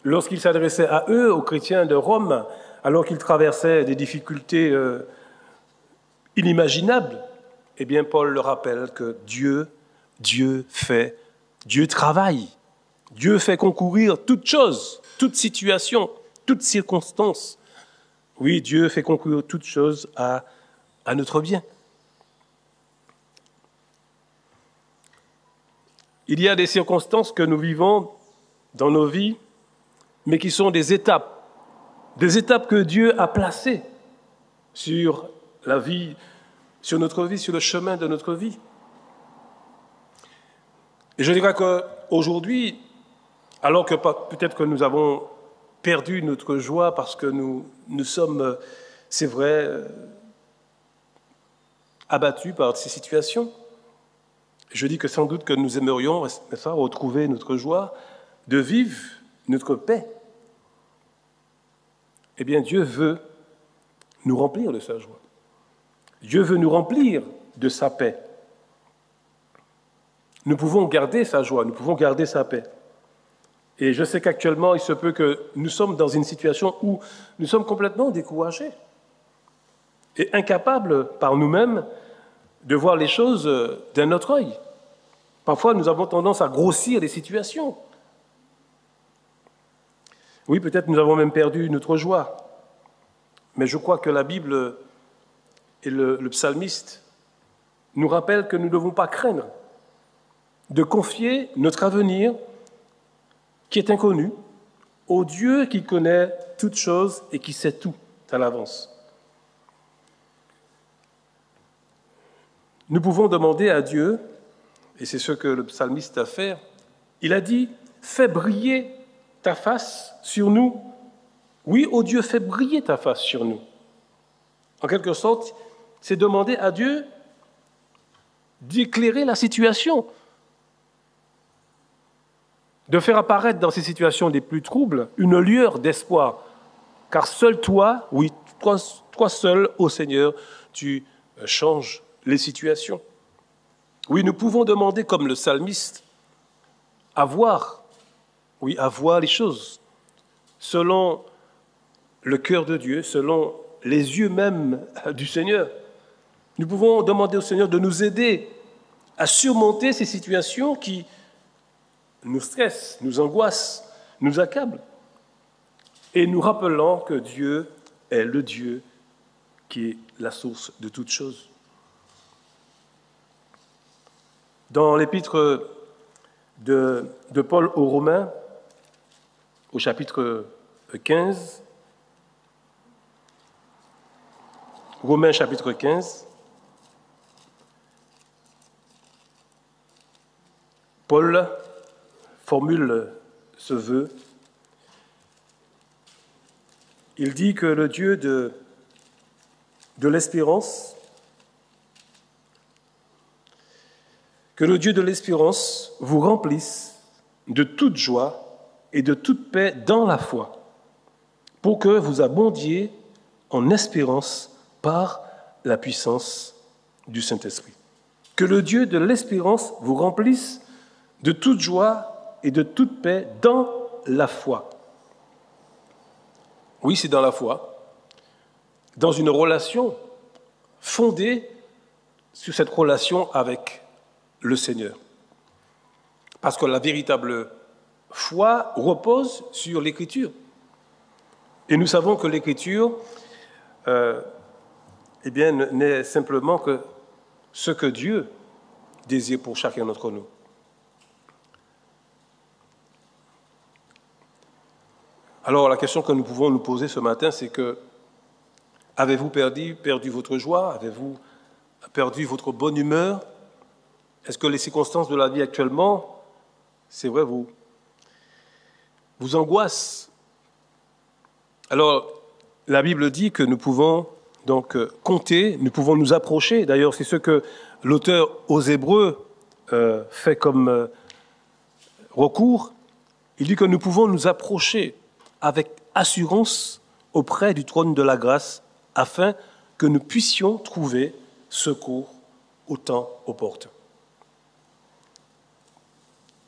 lorsqu'il s'adressait à eux, aux chrétiens de Rome, alors qu'ils traversaient des difficultés inimaginables. Eh bien, Paul leur rappelle que Dieu travaille, Dieu fait concourir toute chose, toute situation, toute circonstance. Oui, Dieu fait concourir toute chose à notre bien. Il y a des circonstances que nous vivons dans nos vies, mais qui sont des étapes que Dieu a placées sur la vie, sur notre vie, sur le chemin de notre vie. Et je dirais qu'aujourd'hui, alors que peut-être que nous avons perdu notre joie parce que nous sommes, c'est vrai, abattus par ces situations, je dis que sans doute que nous aimerions retrouver notre joie, de vivre notre paix. Eh bien, Dieu veut nous remplir de sa joie. Dieu veut nous remplir de sa paix. Nous pouvons garder sa joie, nous pouvons garder sa paix. Et je sais qu'actuellement, il se peut que nous sommes dans une situation où nous sommes complètement découragés et incapables par nous-mêmes de voir les choses d'un autre œil. Parfois, nous avons tendance à grossir les situations. Oui, peut-être nous avons même perdu notre joie. Mais je crois que la Bible et le psalmiste nous rappellent que nous ne devons pas craindre de confier notre avenir, qui est inconnu, au Dieu qui connaît toutes choses et qui sait tout à l'avance. Nous pouvons demander à Dieu, et c'est ce que le psalmiste a fait, il a dit « Fais briller ta face sur nous ». Oui, ô Dieu, fais briller ta face sur nous. En quelque sorte, c'est demander à Dieu d'éclairer la situation, de faire apparaître dans ces situations les plus troubles une lueur d'espoir Car seul toi, oui, toi seul, ô Seigneur, tu changes les situations. Oui, nous pouvons demander, comme le psalmiste, à voir les choses selon le cœur de Dieu, selon les yeux même du Seigneur. Nous pouvons demander au Seigneur de nous aider à surmonter ces situations qui nous stressent, nous angoissent, nous accablent. Et nous rappelant que Dieu est le Dieu qui est la source de toutes choses. Dans l'épître de Paul aux Romains, au chapitre 15, Romains chapitre 15, Paul formule ce vœu. Il dit que le Dieu de l'espérance, vous remplisse de toute joie et de toute paix dans la foi, pour que vous abondiez en espérance par la puissance du Saint-Esprit. Que le Dieu de l'espérance vous remplisse de toute joie et de toute paix dans la foi. Oui, c'est dans la foi, dans une relation fondée sur cette relation avec le Seigneur. Parce que la véritable foi repose sur l'Écriture. Et nous savons que l'Écriture n'est simplement que ce que Dieu désire pour chacun d'entre nous. Alors la question que nous pouvons nous poser ce matin, c'est que avez-vous perdu votre joie? Avez-vous perdu votre bonne humeur? Est-ce que les circonstances de la vie actuellement, c'est vrai, vous angoissent? Alors, la Bible dit que nous pouvons donc compter, nous pouvons nous approcher. D'ailleurs, c'est ce que l'auteur aux Hébreux fait comme recours. Il dit que nous pouvons nous approcher avec assurance auprès du trône de la grâce afin que nous puissions trouver secours au temps opportun.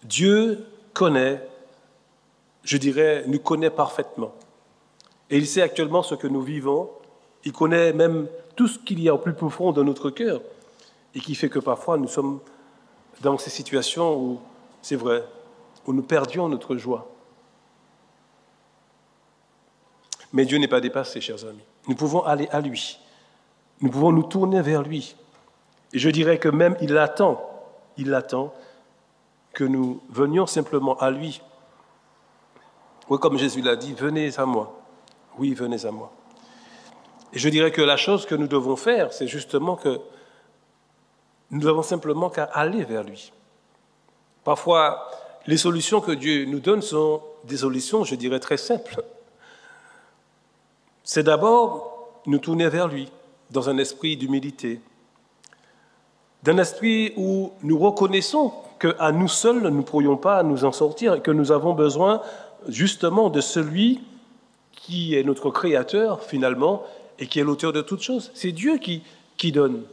Dieu connaît, nous connaît parfaitement. Et il sait actuellement ce que nous vivons. Il connaît même tout ce qu'il y a au plus profond de notre cœur et qui fait que parfois nous sommes dans ces situations où, c'est vrai, où nous perdions notre joie. Mais Dieu n'est pas dépassé, chers amis. Nous pouvons aller à lui. Nous pouvons nous tourner vers lui. Et je dirais que même il attend que nous venions simplement à lui. Oui, comme Jésus l'a dit, venez à moi. Oui, venez à moi. Et je dirais que la chose que nous devons faire, c'est justement que nous n'avons simplement qu'à aller vers lui. Parfois, les solutions que Dieu nous donne sont des solutions, je dirais, très simples. C'est d'abord nous tourner vers lui dans un esprit d'humilité, d'un esprit où nous reconnaissons qu'à nous seuls, nous ne pourrions pas nous en sortir et que nous avons besoin justement de celui qui est notre Créateur finalement et qui est l'auteur de toutes choses. C'est Dieu qui donne.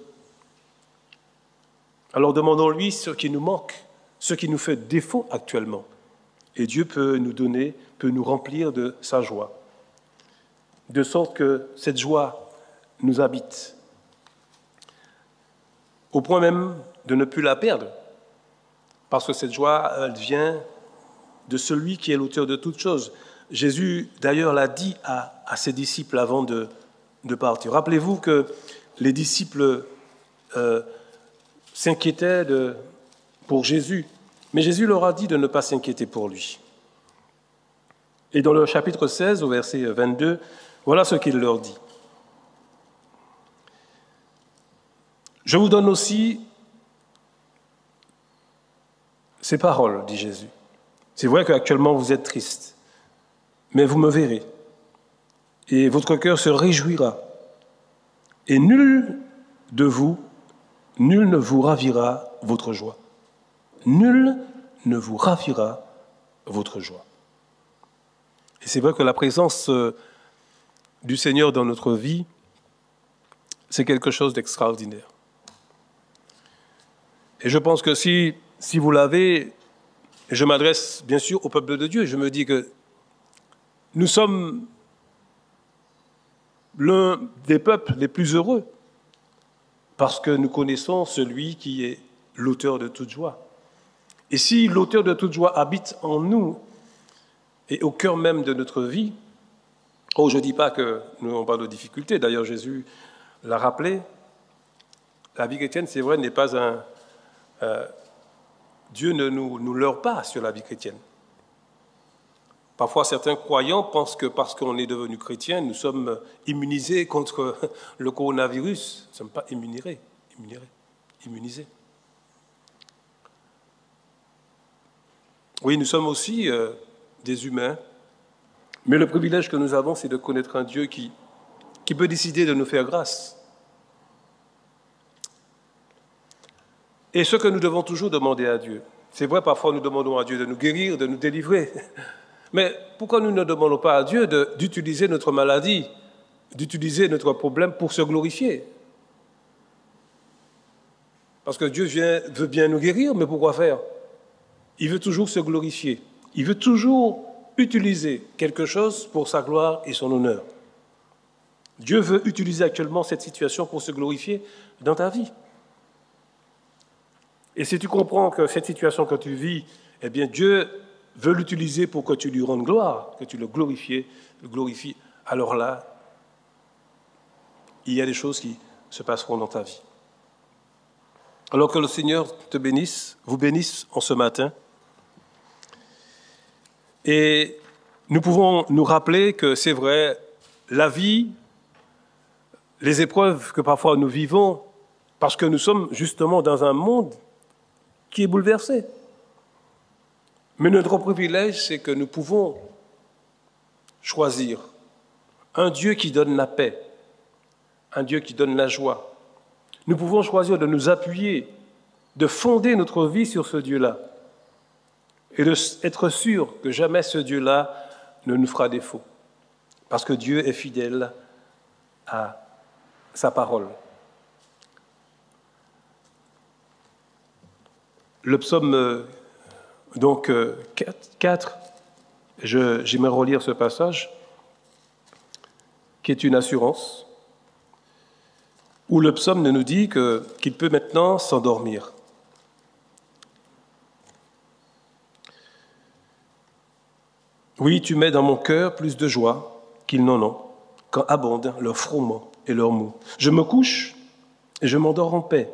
Alors demandons-lui ce qui nous manque, ce qui nous fait défaut actuellement. Et Dieu peut nous donner, peut nous remplir de sa joie. De sorte que cette joie nous habite, au point même de ne plus la perdre, parce que cette joie, elle vient de celui qui est l'auteur de toutes choses. Jésus, d'ailleurs, l'a dit à ses disciples avant de partir. Rappelez-vous que les disciples s'inquiétaient pour Jésus, mais Jésus leur a dit de ne pas s'inquiéter pour lui. Et dans le chapitre 16, au verset 22, voilà ce qu'il leur dit. Je vous donne aussi ces paroles, dit Jésus. C'est vrai qu'actuellement vous êtes triste, mais vous me verrez, et votre cœur se réjouira, et nul ne vous ravira votre joie. Nul ne vous ravira votre joie. Et c'est vrai que la présence du Seigneur dans notre vie, c'est quelque chose d'extraordinaire. Et je pense que si vous l'avez, je m'adresse bien sûr au peuple de Dieu, je me dis que nous sommes l'un des peuples les plus heureux parce que nous connaissons celui qui est l'auteur de toute joie. Et si l'auteur de toute joie habite en nous et au cœur même de notre vie, je ne dis pas que nous n'avons pas de difficultés, d'ailleurs Jésus l'a rappelé, la vie chrétienne, c'est vrai, n'est pas un... Dieu ne nous leurre pas sur la vie chrétienne. Parfois, certains croyants pensent que parce qu'on est devenu chrétien, nous sommes immunisés contre le coronavirus. Nous ne sommes pas immunisés. Oui, nous sommes aussi des humains, mais le privilège que nous avons, c'est de connaître un Dieu qui peut décider de nous faire grâce. Et ce que nous devons toujours demander à Dieu, c'est vrai, parfois nous demandons à Dieu de nous guérir, de nous délivrer, mais pourquoi nous ne demandons pas à Dieu d'utiliser notre maladie, d'utiliser notre problème pour se glorifier? Parce que Dieu veut bien nous guérir, mais pourquoi faire? Il veut toujours se glorifier. Il veut toujours utiliser quelque chose pour sa gloire et son honneur. Dieu veut utiliser actuellement cette situation pour se glorifier dans ta vie. Et si tu comprends que cette situation que tu vis, eh bien Dieu veut l'utiliser pour que tu lui rendes gloire, que tu le glorifies, alors là, il y a des choses qui se passeront dans ta vie. Alors que le Seigneur te bénisse, vous bénisse en ce matin. Et nous pouvons nous rappeler que c'est vrai, la vie, les épreuves que parfois nous vivons, parce que nous sommes justement dans un monde qui est bouleversé. Mais notre privilège, c'est que nous pouvons choisir un Dieu qui donne la paix, un Dieu qui donne la joie. Nous pouvons choisir de nous appuyer, de fonder notre vie sur ce Dieu-là et d'être sûr que jamais ce Dieu-là ne nous fera défaut. Parce que Dieu est fidèle à sa parole. Le psaume 4, j'aimerais relire ce passage, qui est une assurance, où le psaume nous dit qu'il peut maintenant s'endormir. Oui, tu mets dans mon cœur plus de joie qu'ils n'en ont, quand abondent leurs frôlements et leurs maux. Je me couche et je m'endors en paix,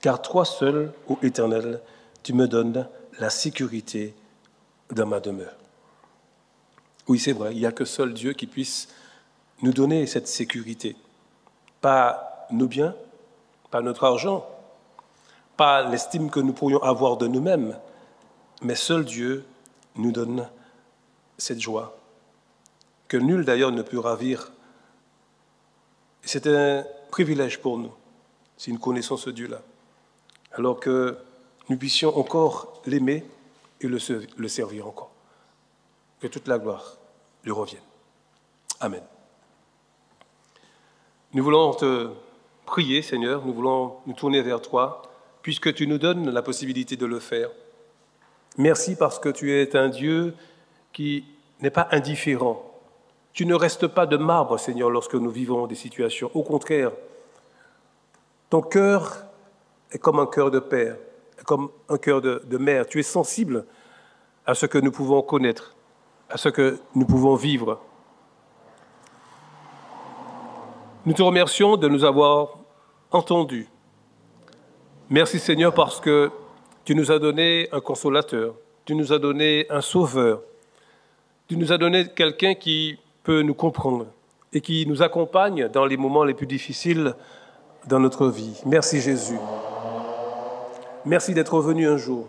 car toi seul, ô Éternel, tu me donnes la sécurité dans ma demeure. Oui, c'est vrai, il n'y a que seul Dieu qui puisse nous donner cette sécurité. Pas nos biens, pas notre argent, pas l'estime que nous pourrions avoir de nous-mêmes, mais seul Dieu nous donne cette joie, que nul d'ailleurs ne peut ravir. C'est un privilège pour nous, si nous connaissons ce Dieu-là, alors que nous puissions encore l'aimer et le servir encore. Que toute la gloire lui revienne. Amen. Nous voulons te prier, Seigneur, nous voulons nous tourner vers toi, puisque tu nous donnes la possibilité de le faire. Merci parce que tu es un Dieu qui n'est pas indifférent. Tu ne restes pas de marbre, Seigneur, lorsque nous vivons des situations. Au contraire, ton cœur est comme un cœur de père, comme un cœur de mère. Tu es sensible à ce que nous pouvons connaître, à ce que nous pouvons vivre. Nous te remercions de nous avoir entendus. Merci Seigneur parce que tu nous as donné un consolateur, tu nous as donné un sauveur, tu nous as donné quelqu'un qui peut nous comprendre et qui nous accompagne dans les moments les plus difficiles dans notre vie. Merci Jésus. Merci d'être venu un jour.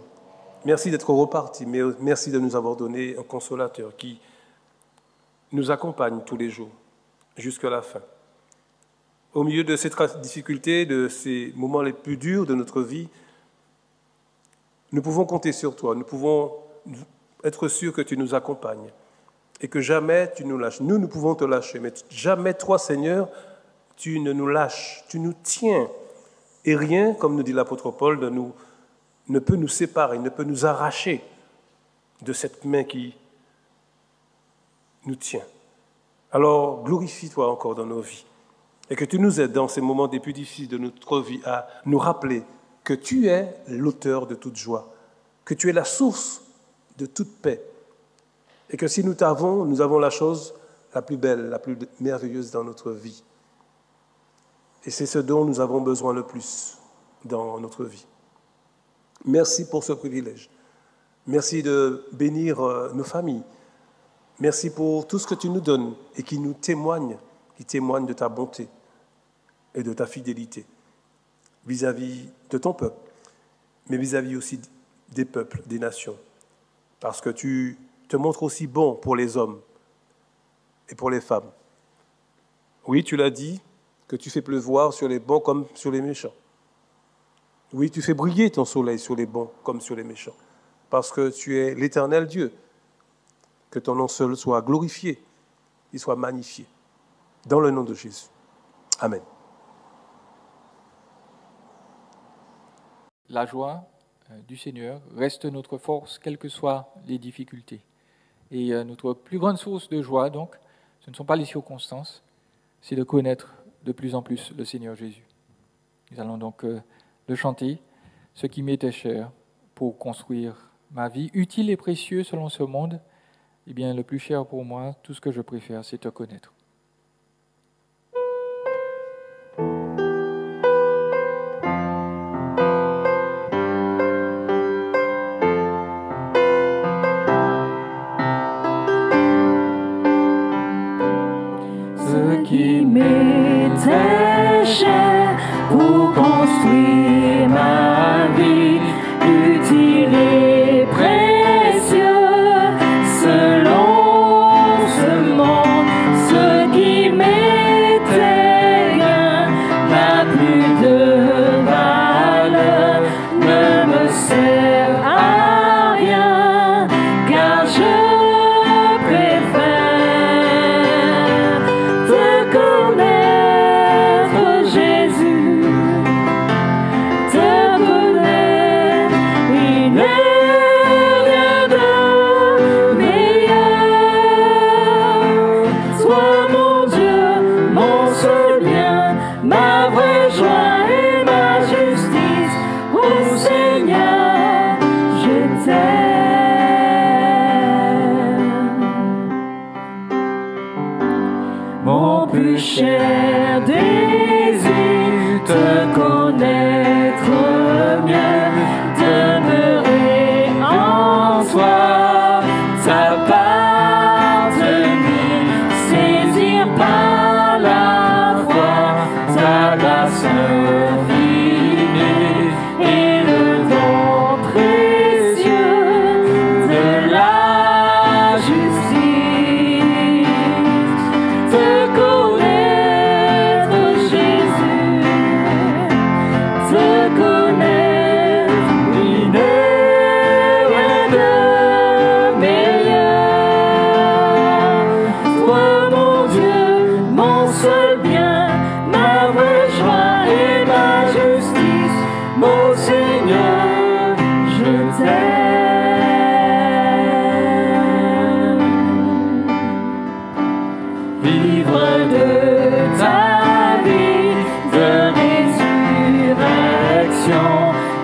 Merci d'être reparti. Mais merci de nous avoir donné un consolateur qui nous accompagne tous les jours jusqu'à la fin. Au milieu de ces difficultés, de ces moments les plus durs de notre vie, nous pouvons compter sur toi. Nous pouvons être sûrs que tu nous accompagnes et que jamais tu nous lâches. Nous pouvons te lâcher, mais jamais toi, Seigneur, tu ne nous lâches, tu nous tiens. Et rien, comme nous dit l'apôtre Paul, ne peut nous séparer, ne peut nous arracher de cette main qui nous tient. Alors, glorifie-toi encore dans nos vies et que tu nous aides dans ces moments les plus difficiles de notre vie à nous rappeler que tu es l'auteur de toute joie, que tu es la source de toute paix et que si nous avons la chose la plus belle, la plus merveilleuse dans notre vie. Et c'est ce dont nous avons besoin le plus dans notre vie. Merci pour ce privilège. Merci de bénir nos familles. Merci pour tout ce que tu nous donnes et qui témoigne de ta bonté et de ta fidélité vis-à-vis de ton peuple, mais vis-à-vis aussi des peuples, des nations. Parce que tu te montres aussi bon pour les hommes et pour les femmes. Oui, tu l'as dit, que tu fais pleuvoir sur les bons comme sur les méchants. Oui, tu fais briller ton soleil sur les bons comme sur les méchants. Parce que tu es l'Éternel Dieu. Que ton nom seul soit glorifié, il soit magnifié. Dans le nom de Jésus. Amen. La joie du Seigneur reste notre force, quelles que soient les difficultés. Et notre plus grande source de joie, donc, ce ne sont pas les circonstances, c'est de connaître de plus en plus le Seigneur Jésus. Nous allons donc le chanter, ce qui m'était cher pour construire ma vie, utile et précieux selon ce monde. Eh bien, le plus cher pour moi, tout ce que je préfère, c'est te connaître. Ce qui m'était cher pour construire ma vie, utile et précieux selon ce monde. Ce qui m'était gain n'a plus de valeur, ne me sert à rien, car je préfère te connaître, Jésus, te connaître, il n'est rien de meilleur. Sois mon Dieu, mon seul bien, ma vraie joie et ma justice. Ô Seigneur, je t'aime. Mon plus cher désir, te connaître mieux, demeurer en toi, t'appartenir, saisir par la foi ta grâce infinie et le don précieux de la justice. Te connaître, Jésus, te connaître, il n'est rien de meilleur. Toi, mon Dieu, mon seul bien, ma vraie joie et ma justice. Mon Seigneur, je t'aime. Vivre de ta vie de résurrection,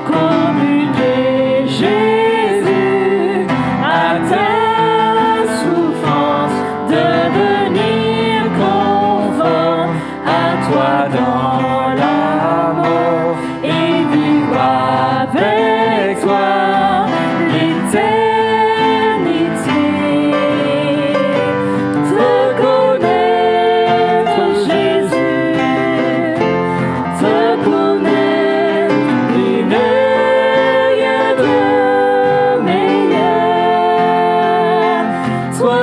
communier Jésus à ta souffrance, devenir conforme à toi dans l'amour et vivre avec toi l'éternité. Te connaître, Jésus, te connaître, il n'est rien de meilleur. Toi,